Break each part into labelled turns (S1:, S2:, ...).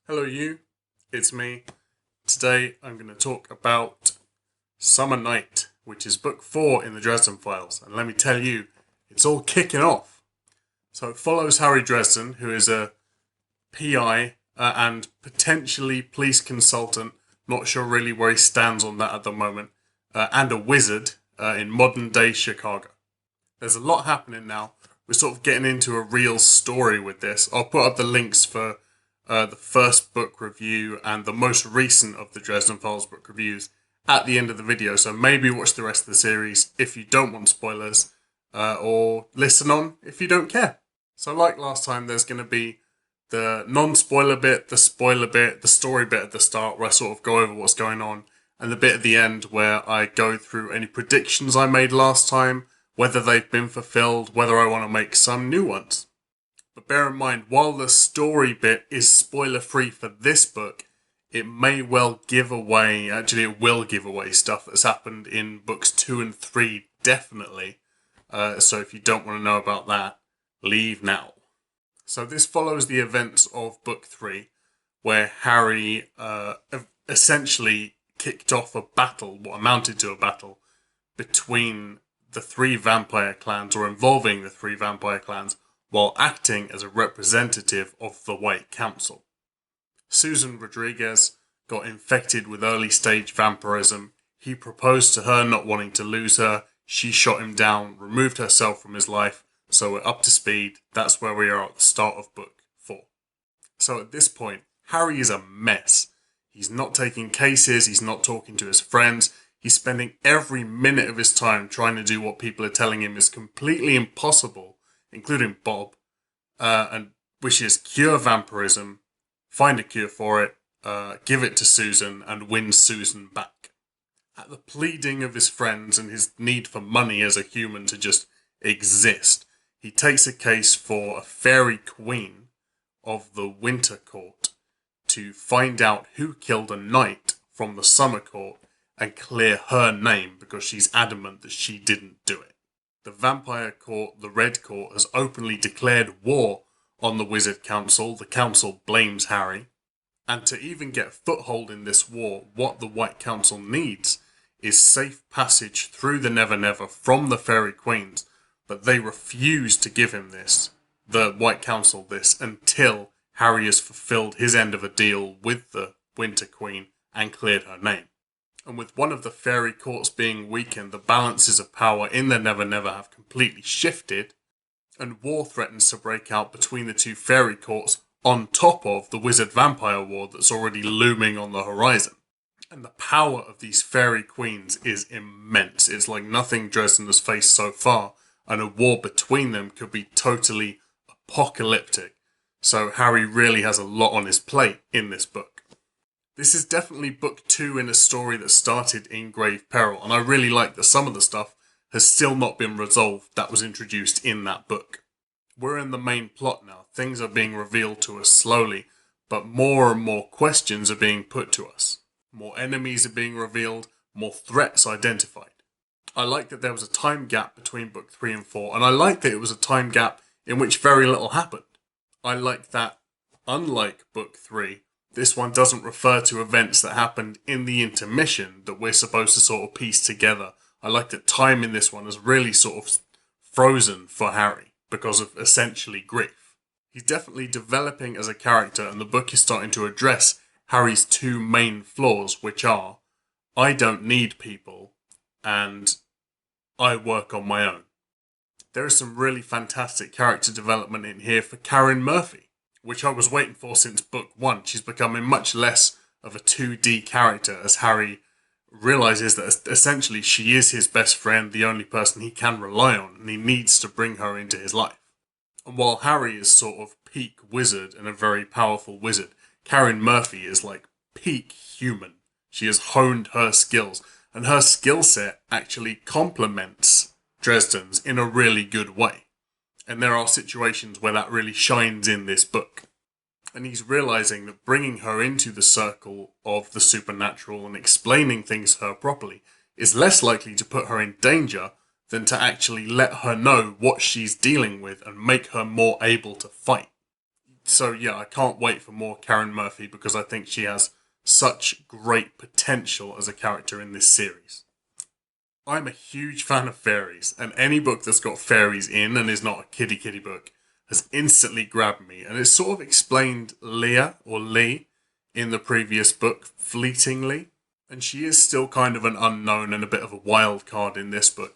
S1: Hello you, it's me. Today I'm going to talk about Summer Night, which is book 4 in the Dresden Files. And let me tell you, it's all kicking off. So it follows Harry Dresden, who is a PI and potentially police consultant, not sure really where he stands on that at the moment, and a wizard in modern day Chicago. There's a lot happening now. We're sort of getting into a real story with this. I'll put up the links for the first book review and the most recent of the Dresden Files book reviews at the end of the video. So maybe watch the rest of the series if you don't want spoilers, or listen on if you don't care. So like last time, there's going to be the non-spoiler bit, the spoiler bit, the story bit at the start where I sort of go over what's going on, and the bit at the end where I go through any predictions I made last time, whether they've been fulfilled, whether I want to make some new ones. But bear in mind, while the story bit is spoiler-free for this book, it may well give away, actually it will give away stuff that's happened in books 2 and 3, definitely. So if you don't want to know about that, leave now. So this follows the events of book 3, where Harry essentially kicked off a battle, what amounted to a battle, between the 3 vampire clans, or involving the 3 vampire clans, while acting as a representative of the White Council. Susan Rodriguez got infected with early-stage vampirism. He proposed to her, not wanting to lose her. She shot him down, removed herself from his life, so we're up to speed. That's where we are at the start of book 4. So at this point, Harry is a mess. He's not taking cases, he's not talking to his friends, he's spending every minute of his time trying to do what people are telling him is completely impossible, including Bob, which is cure vampirism, find a cure for it, give it to Susan, and win Susan back. At the pleading of his friends and his need for money as a human to just exist, he takes a case for a fairy queen of the Winter Court to find out who killed a knight from the Summer Court and clear her name because she's adamant that she didn't do it. The Vampire Court, the Red Court, has openly declared war on the Wizard Council. The Council blames Harry. And to even get a foothold in this war, what the White Council needs is safe passage through the Never Never from the Fairy Queens, but they refuse to give him this, the White Council this, until Harry has fulfilled his end of a deal with the Winter Queen and cleared her name. And with one of the fairy courts being weakened, the balances of power in the Never Never have completely shifted, and war threatens to break out between the 2 fairy courts on top of the wizard-vampire war that's already looming on the horizon. And the power of these fairy queens is immense. It's like nothing Dresden has faced so far, and a war between them could be totally apocalyptic. So Harry really has a lot on his plate in this book. This is definitely book 2 in a story that started in grave peril, and I really like that some of the stuff has still not been resolved that was introduced in that book. We're in the main plot now. Things are being revealed to us slowly, but more and more questions are being put to us. More enemies are being revealed, more threats identified. I like that there was a time gap between book 3 and 4, and I like that it was a time gap in which very little happened. I like that, unlike book 3, this one doesn't refer to events that happened in the intermission that we're supposed to sort of piece together. I like that time in this one is really sort of frozen for Harry because of essentially grief. He's definitely developing as a character, and the book is starting to address Harry's 2 main flaws, which are, I don't need people, and I work on my own. There is some really fantastic character development in here for Karen Murphy, which I was waiting for since book 1. She's becoming much less of a 2D character as Harry realizes that essentially she is his best friend, the only person he can rely on, and he needs to bring her into his life. And while Harry is sort of peak wizard and a very powerful wizard, Karen Murphy is like peak human. She has honed her skills, and her skill set actually complements Dresden's in a really good way. And there are situations where that really shines in this book. And he's realizing that bringing her into the circle of the supernatural and explaining things to her properly is less likely to put her in danger than to actually let her know what she's dealing with and make her more able to fight. So yeah, I can't wait for more Karen Murphy because I think she has such great potential as a character in this series. I'm a huge fan of fairies, and any book that's got fairies in and is not a kitty book has instantly grabbed me. And it's sort of explained Leah or Lee in the previous book fleetingly, and she is still kind of an unknown and a bit of a wild card in this book.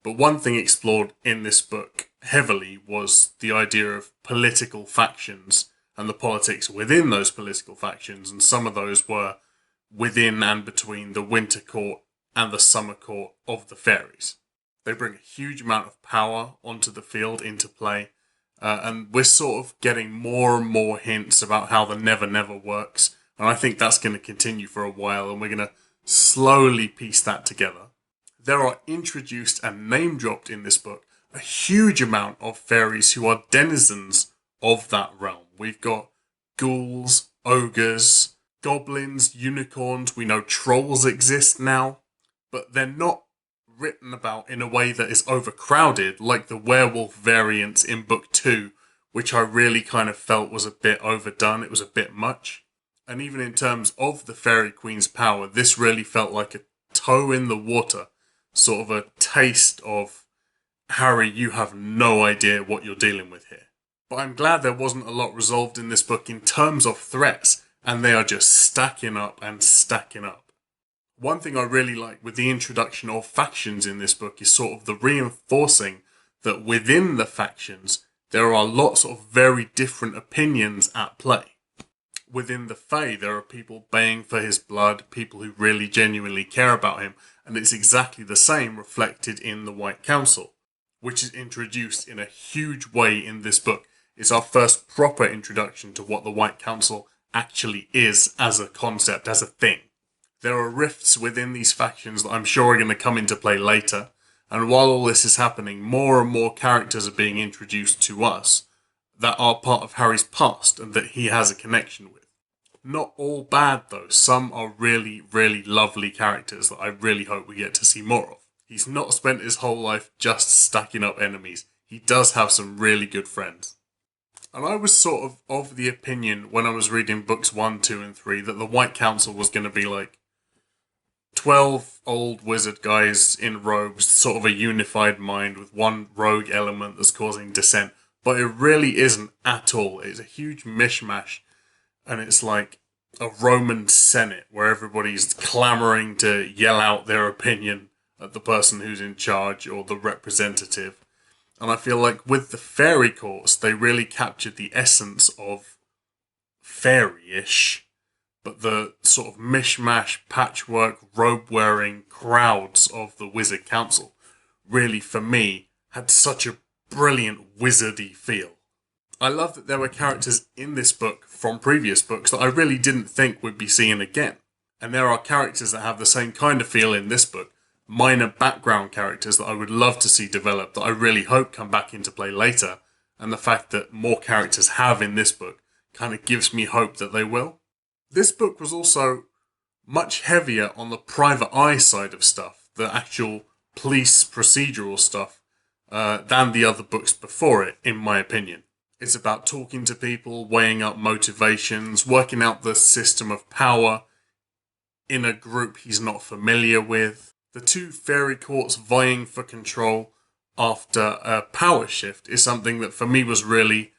S1: But one thing explored in this book heavily was the idea of political factions and the politics within those political factions, and some of those were within and between the Winter Court and the Summer Court of the fairies. They bring a huge amount of power onto the field, into play, and we're sort of getting more and more hints about how the Never Never works, and I think that's going to continue for a while, and we're going to slowly piece that together. There are introduced and name-dropped in this book a huge amount of fairies who are denizens of that realm. We've got ghouls, ogres, goblins, unicorns. We know trolls exist now, but they're not written about in a way that is overcrowded like the werewolf variants in book 2, which I really kind of felt was a bit overdone. It was a bit much. And even in terms of the Fairy Queen's power, this really felt like a toe in the water, sort of a taste of, Harry, you have no idea what you're dealing with here. But I'm glad there wasn't a lot resolved in this book in terms of threats, and they are just stacking up and stacking up. One thing I really like with the introduction of factions in this book is sort of the reinforcing that within the factions there are lots of very different opinions at play. Within the Fae, there are people baying for his blood, people who really genuinely care about him, and it's exactly the same reflected in the White Council, which is introduced in a huge way in this book. It's our first proper introduction to what the White Council actually is as a concept, as a thing. There are rifts within these factions that I'm sure are going to come into play later, and while all this is happening, more and more characters are being introduced to us that are part of Harry's past and that he has a connection with. Not all bad though, some are really, really lovely characters that I really hope we get to see more of. He's not spent his whole life just stacking up enemies. He does have some really good friends. And I was sort of the opinion when I was reading books 1, 2 and 3 that the White Council was going to be like 12 old wizard guys in robes, sort of a unified mind with one rogue element that's causing dissent. But it really isn't at all. It's a huge mishmash. And it's like a Roman Senate where everybody's clamoring to yell out their opinion at the person who's in charge or the representative. And I feel like with the fairy courts, they really captured the essence of fairy-ish, but the sort of mishmash, patchwork, robe-wearing crowds of the Wizard Council really, for me, had such a brilliant wizardy feel. I love that there were characters in this book from previous books that I really didn't think we'd be seeing again. And there are characters that have the same kind of feel in this book, minor background characters that I would love to see develop that I really hope come back into play later, and the fact that more characters have in this book kind of gives me hope that they will. This book was also much heavier on the private eye side of stuff, the actual police procedural stuff, than the other books before it, in my opinion. It's about talking to people, weighing up motivations, working out the system of power in a group he's not familiar with. The two fairy courts vying for control after a power shift is something that for me was really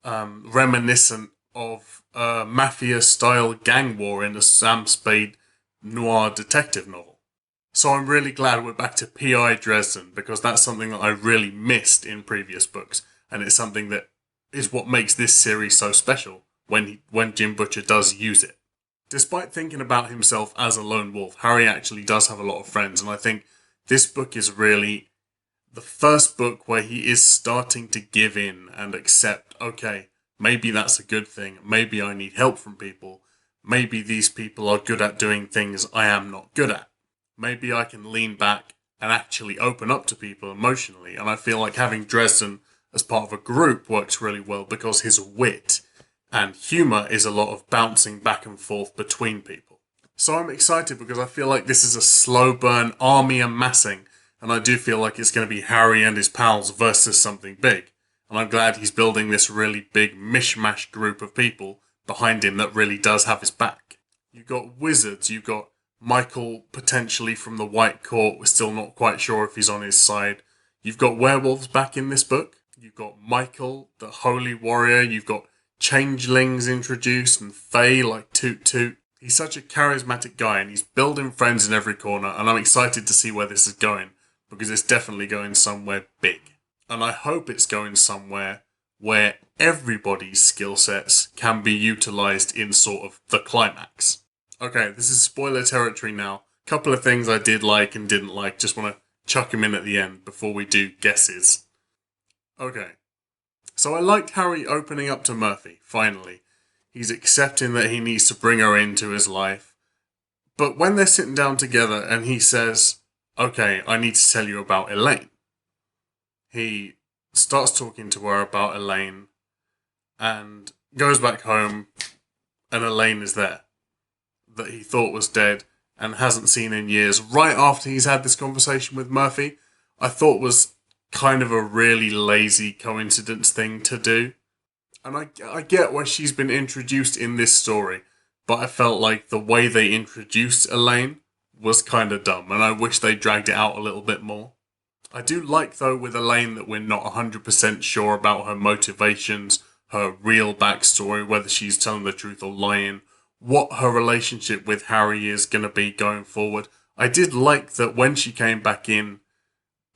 S1: reminiscent of a mafia-style gang war in a Sam Spade noir detective novel. So I'm really glad we're back to P.I. Dresden, because that's something that I really missed in previous books, and it's something that is what makes this series so special when Jim Butcher does use it. Despite thinking about himself as a lone wolf, Harry actually does have a lot of friends, and I think this book is really the first book where he is starting to give in and accept, okay, maybe that's a good thing, maybe I need help from people, maybe these people are good at doing things I am not good at. Maybe I can lean back and actually open up to people emotionally, and I feel like having Dresden as part of a group works really well because his wit and humour is a lot of bouncing back and forth between people. So I'm excited because I feel like this is a slow burn army amassing, and I do feel like it's going to be Harry and his pals versus something big. And I'm glad he's building this really big mishmash group of people behind him that really does have his back. You've got wizards, you've got Michael potentially from the White Court. We're still not quite sure if he's on his side. You've got werewolves back in this book. You've got Michael, the holy warrior. You've got changelings introduced and Fae like Toot Toot. He's such a charismatic guy and he's building friends in every corner, and I'm excited to see where this is going because it's definitely going somewhere big. And I hope it's going somewhere where everybody's skill sets can be utilised in sort of the climax. Okay, this is spoiler territory now. Couple of things I did like and didn't like. Just want to chuck them in at the end before we do guesses. Okay. So I liked Harry opening up to Murphy, finally. He's accepting that he needs to bring her into his life. But when they're sitting down together and he says, okay, I need to tell you about Elaine. He starts talking to her about Elaine and goes back home and Elaine is there. That he thought was dead and hasn't seen in years. Right after he's had this conversation with Murphy, I thought was kind of a really lazy coincidence thing to do. And I get why she's been introduced in this story, but I felt like the way they introduced Elaine was kind of dumb, and I wish they dragged it out a little bit more. I do like, though, with Elaine that we're not 100% sure about her motivations, her real backstory, whether she's telling the truth or lying, what her relationship with Harry is going to be going forward. I did like that when she came back in,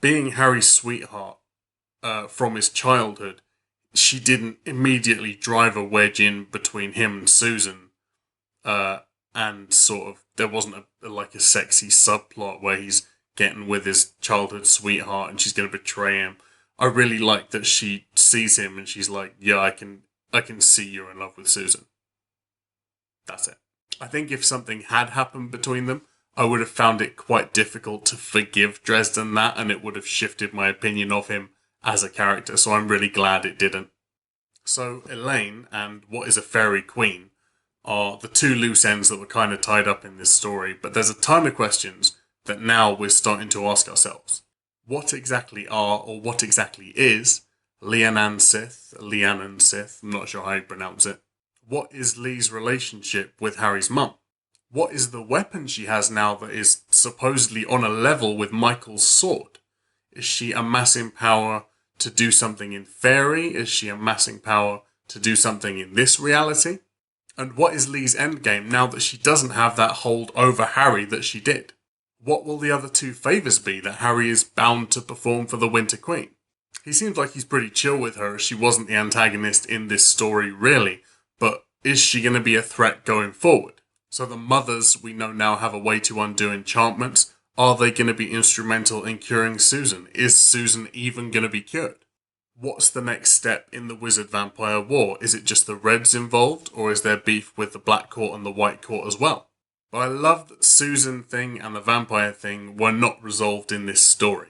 S1: being Harry's sweetheart from his childhood, she didn't immediately drive a wedge in between him and Susan, and sort of there wasn't a sexy subplot where he's getting with his childhood sweetheart and she's going to betray him. I really like that she sees him and she's like, yeah, I can see you're in love with Susan. That's it. I think if something had happened between them, I would have found it quite difficult to forgive Dresden that, and it would have shifted my opinion of him as a character, so I'm really glad it didn't. So Elaine and what is a fairy queen are the two loose ends that were kind of tied up in this story, but there's a ton of questions that now we're starting to ask ourselves. What exactly are, or what exactly is, Leannan Sith, I'm not sure how you pronounce it. What is Lee's relationship with Harry's mum? What is the weapon she has now that is supposedly on a level with Michael's sword? Is she amassing power to do something in fairy? Is she amassing power to do something in this reality? And what is Lee's endgame now that she doesn't have that hold over Harry that she did? What will the other two favours be that Harry is bound to perform for the Winter Queen? He seems like he's pretty chill with her, as she wasn't the antagonist in this story really, but is she going to be a threat going forward? So the mothers we know now have a way to undo enchantments. Are they going to be instrumental in curing Susan? Is Susan even going to be cured? What's the next step in the Wizard-Vampire War? Is it just the Reds involved, or is there beef with the Black Court and the White Court as well? But I love that Susan thing and the vampire thing were not resolved in this story.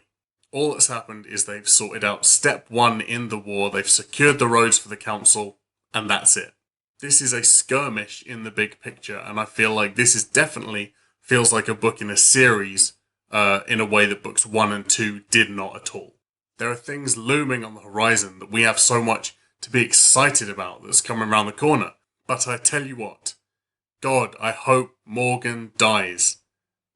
S1: All that's happened is they've sorted out step one in the war, they've secured the roads for the council, and that's it. This is a skirmish in the big picture, and I feel like this is definitely feels like a book in a series in a way that books 1 and 2 did not at all. There are things looming on the horizon that we have so much to be excited about that's coming around the corner. But I tell you what, God, I hope Morgan dies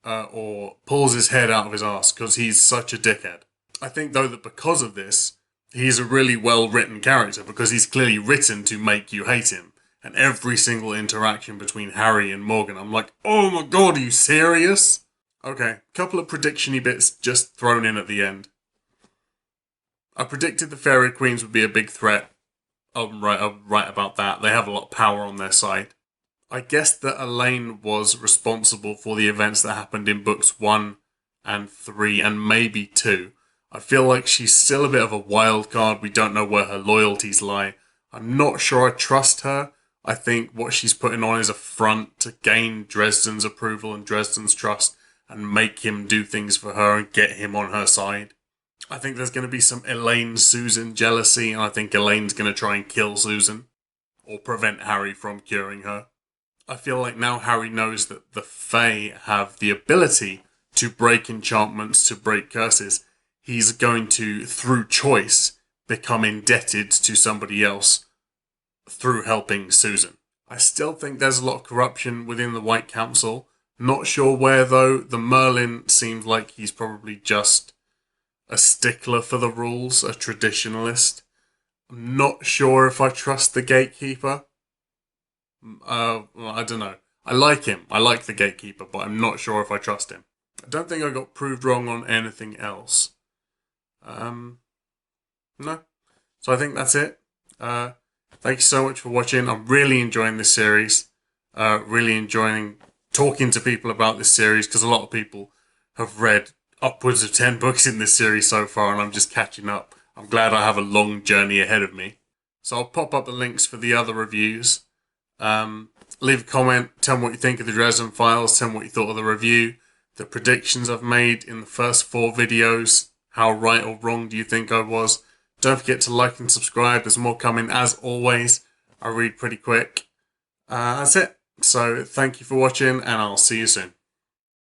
S1: or pulls his head out of his arse because he's such a dickhead. I think, though, that because of this, he's a really well-written character because he's clearly written to make you hate him. And every single interaction between Harry and Morgan, I'm like, oh my God, are you serious? Okay, couple of prediction-y bits just thrown in at the end. I predicted the Fairy Queens would be a big threat. I'm right about that. They have a lot of power on their side. I guess that Elaine was responsible for the events that happened in books 1 and 3 and maybe 2. I feel like she's still a bit of a wild card. We don't know where her loyalties lie. I'm not sure I trust her. I think what she's putting on is a front to gain Dresden's approval and Dresden's trust and make him do things for her and get him on her side. I think there's going to be some Elaine-Susan jealousy, and I think Elaine's going to try and kill Susan or prevent Harry from curing her. I feel like now Harry knows that the Fae have the ability to break enchantments, to break curses. He's going to, through choice, become indebted to somebody else through helping Susan. I still think there's a lot of corruption within the White Council. Not sure where though. The Merlin seems like he's probably just a stickler for the rules, a traditionalist. I'm not sure if I trust the Gatekeeper. I don't know. I like him. I like the Gatekeeper, but I'm not sure if I trust him. I don't think I got proved wrong on anything else. No. So I think that's it. Thank you so much for watching. I'm really enjoying this series. Really enjoying talking to people about this series, because a lot of people have read upwards of 10 books in this series so far, and I'm just catching up. I'm glad I have a long journey ahead of me. So I'll pop up the links for the other reviews. Leave a comment, tell me what you think of the Dresden Files, tell me what you thought of the review, the predictions I've made in the first 4 videos, how right or wrong do you think I was. Don't forget to like and subscribe, there's more coming as always. I read pretty quick. That's it. So thank you for watching, and I'll see you soon.